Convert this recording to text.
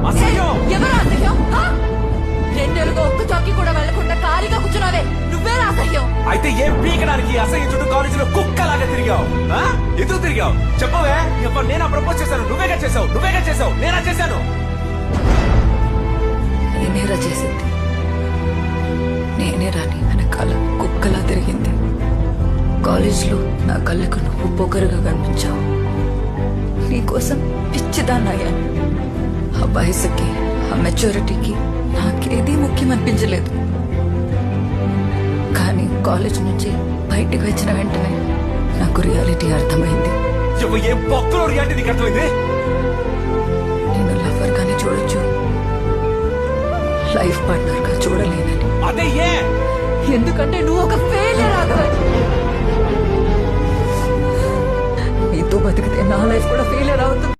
అసహ్యం. ఎవరు అసహ్యం? రెండేళ్ళుగా ఒక్క చౌకి కూడా వెళ్లకుండా ఖాళీగా కూర్చున్నావే నువ్వే అసహ్యం. అయితే ఏం పీకడానికి అసహ్యం చుట్టూ కాలేజీలో కుక్కలాగా తిరిగావు? ఎందుకు తిరిగావు చెప్పవే? నేనా ప్రపోజ్ చేశాను? నువ్వేగా చేసావు. నేనా చేశాను? నేనేరా చేసింది. నేనే రాని వెనకాల కుక్కలా తిరిగింది. కాలేజ్లో నా కళ్ళకు నువ్వు పొగరుగా కనిపించావు. నీకోసం పిచ్చిదాన్నయ్యాను. ఆ వయసుకి ఆ మెచ్యూరిటీకి నాకేదీ ముఖ్యం అనిపించలేదు. కానీ కాలేజ్ నుంచి బయటికి వచ్చిన వెంటనే నాకు రియాలిటీ అర్థమైంది. ఏం బొక్కలో రియాలిటీ నీకు అర్థమైంది? నేను లవర్ గానే చూడొచ్చు, లైఫ్ పార్ట్నర్ గా చూడలేనని. అదే ఏ? ఎందుకంటే నువ్వు ఒక ఫెయిలియర్ రాఘవన్. నీతో బతికితే నా లైఫ్ కూడా ఫెయిలియర్ అవుతుంది.